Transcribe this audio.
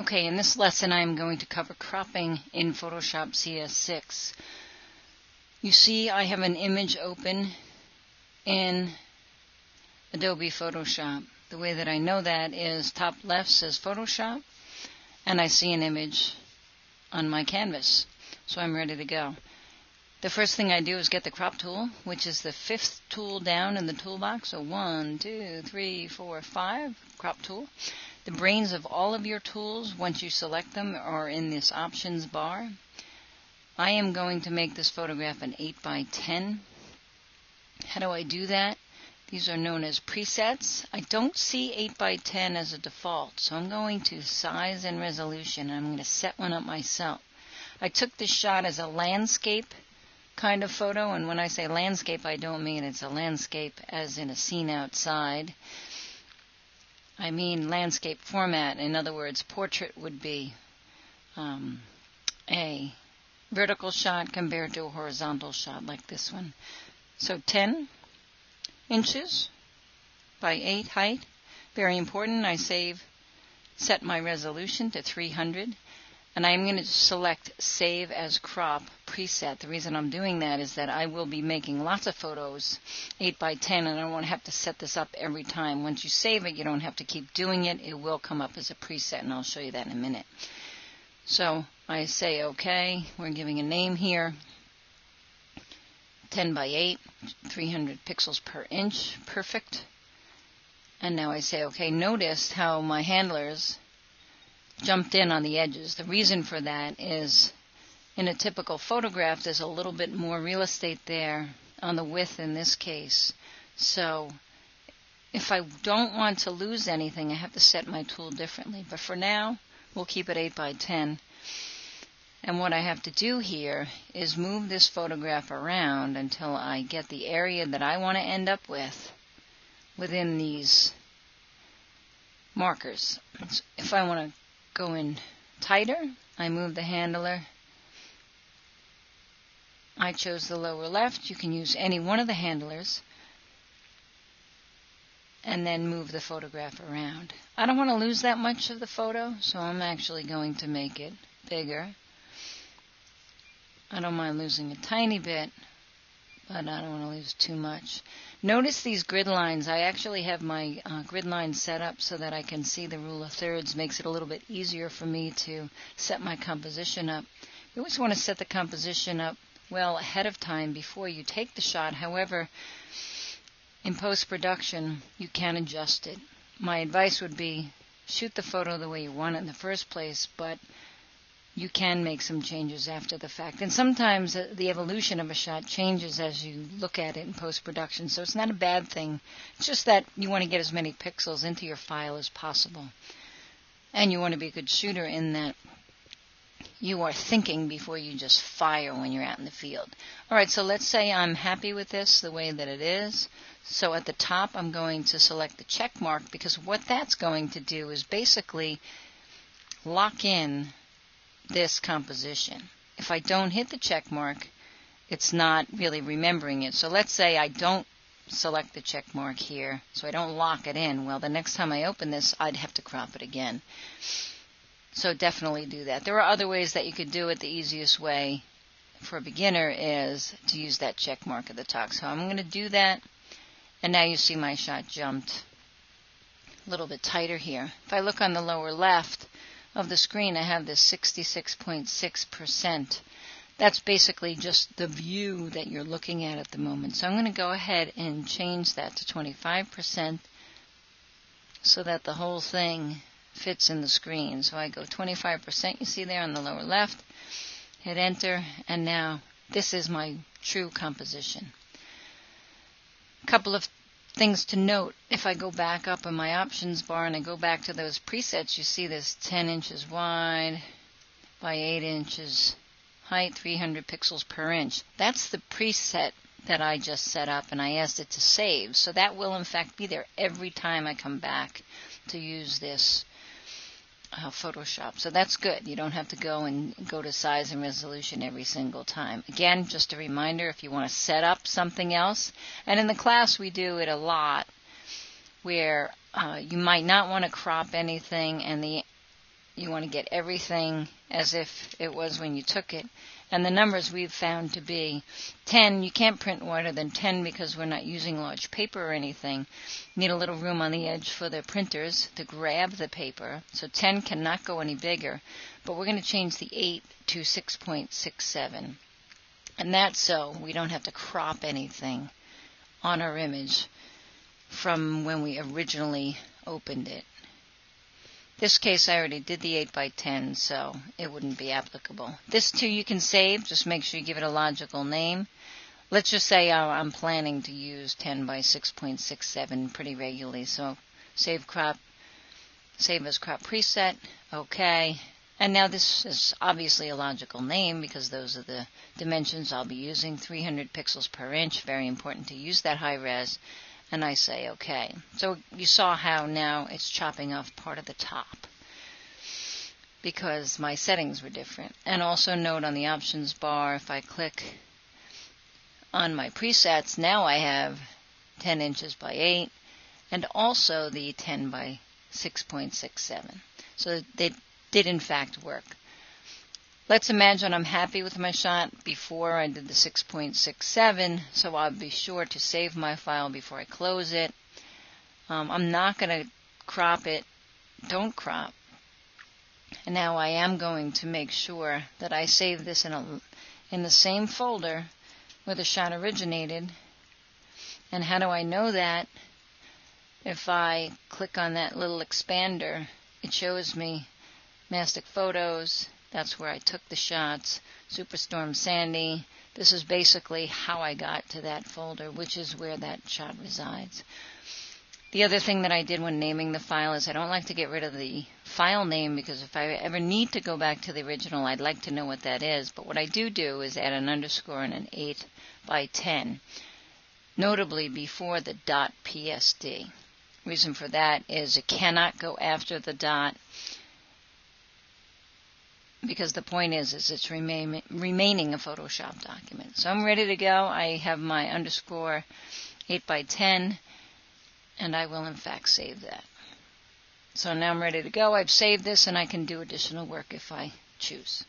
Okay, in this lesson I am going to cover cropping in Photoshop CS6. You see I have an image open in Adobe Photoshop. The way that I know that is top left says Photoshop and I see an image on my canvas. So I'm ready to go. The first thing I do is get the crop tool, which is the 5th tool down in the toolbox. So 1, 2, 3, 4, 5, crop tool. The brains of all of your tools, once you select them, are in this options bar. I am going to make this photograph an 8x10. How do I do that? These are known as presets. I don't see 8x10 as a default, so I'm going to size and resolution. I'm going to set one up myself. I took this shot as a landscape kind of photo, and when I say landscape, I don't mean it's a landscape as in a scene outside. I mean landscape format. In other words, portrait would be a vertical shot compared to a horizontal shot like this one. So 10 inches by 8 height. Very important. I set my resolution to 300. And I'm going to select Save as Crop preset. The reason I'm doing that is that I will be making lots of photos 8x10 and I don't want to have to set this up every time. Once you save it, you don't have to keep doing it. It will come up as a preset, and I'll show you that in a minute. So I say OK. We're giving a name here. 10x8, 300 pixels per inch. Perfect. And now I say OK. Notice how my handlers jumped in on the edges. The reason for that is in a typical photograph there's a little bit more real estate there on the width in this case. So if I don't want to lose anything, I have to set my tool differently. But for now, we'll keep it 8x10. And what I have to do here is move this photograph around until I get the area that I want to end up with within these markers. So if I want to go in tighter, I move the handler. I chose the lower left. You can use any one of the handlers and then move the photograph around. I don't want to lose that much of the photo, so I'm actually going to make it bigger. I don't mind losing a tiny bit, but I don't want to lose too much. Notice these grid lines. I actually have my grid lines set up so that I can see the rule of thirds. Makes it a little bit easier for me to set my composition up. You always want to set the composition up well ahead of time before you take the shot. However, in post-production, you can adjust it. My advice would be shoot the photo the way you want it in the first place, but you can make some changes after the fact. And sometimes the evolution of a shot changes as you look at it in post-production, so it's not a bad thing. It's just that you want to get as many pixels into your file as possible. And you want to be a good shooter in that you are thinking before you just fire when you're out in the field. Alright, so let's say I'm happy with this the way that it is. So at the top I'm going to select the check mark, because what that's going to do is basically lock in this composition. If I don't hit the check mark, it's not really remembering it. So let's say I don't select the check mark here, so I don't lock it in. Well, the next time I open this, I'd have to crop it again. So definitely do that. There are other ways that you could do it. The easiest way for a beginner is to use that check mark at the top. So I'm going to do that, and now you see my shot jumped a little bit tighter here. If I look on the lower left of the screen, I have this 66.6%. That's basically just the view that you're looking at the moment. So I'm going to go ahead and change that to 25% so that the whole thing fits in the screen. So I go 25%, you see there on the lower left, hit enter, and now this is my true composition. A couple of things to note. If I go back up in my options bar and I go back to those presets, you see this 10 inches wide by 8 inches height, 300 pixels per inch. That's the preset that I just set up, and I asked it to save. So that will in fact be there every time I come back to use this Photoshop. So that's good. You don't have to go to size and resolution every single time. Again, just a reminder, if you want to set up something else, and in the class we do it a lot, where you might not want to crop anything and You want to get everything as if it was when you took it. And the numbers we've found to be 10. You can't print wider than 10 because we're not using large paper or anything. You need a little room on the edge for the printers to grab the paper. So 10 cannot go any bigger. But we're going to change the 8 to 6.67. And that's so we don't have to crop anything on our image from when we originally opened it. This case I already did the 8 by 10, so it wouldn't be applicable. This too you can save, just make sure you give it a logical name. Let's just say I'm planning to use 10 by 6.67 pretty regularly, so save as crop preset, okay. And now this is obviously a logical name because those are the dimensions I'll be using, 300 pixels per inch, very important to use that high res. And I say OK. So you saw how now it's chopping off part of the top because my settings were different. And also note on the options bar, if I click on my presets, now I have 10 inches by 8 and also the 10 by 6.67. So they did in fact work. Let's imagine I'm happy with my shot before I did the 6.67, so I'll be sure to save my file before I close it. I'm not going to crop it. Don't crop. And now I am going to make sure that I save this in the same folder where the shot originated. And how do I know that? If I click on that little expander, it shows me Mastic Photos. That's where I took the shots. Superstorm Sandy. This is basically how I got to that folder, which is where that shot resides. The other thing that I did when naming the file is I don't like to get rid of the file name because if I ever need to go back to the original, I'd like to know what that is. But what I do is add an underscore and an 8 by 10, notably before the .psd. Reason for that is it cannot go after the dot, because the point is it's remaining a Photoshop document. So I'm ready to go. I have my underscore 8 by 10, and I will in fact save that. So now I'm ready to go. I've saved this, and I can do additional work if I choose.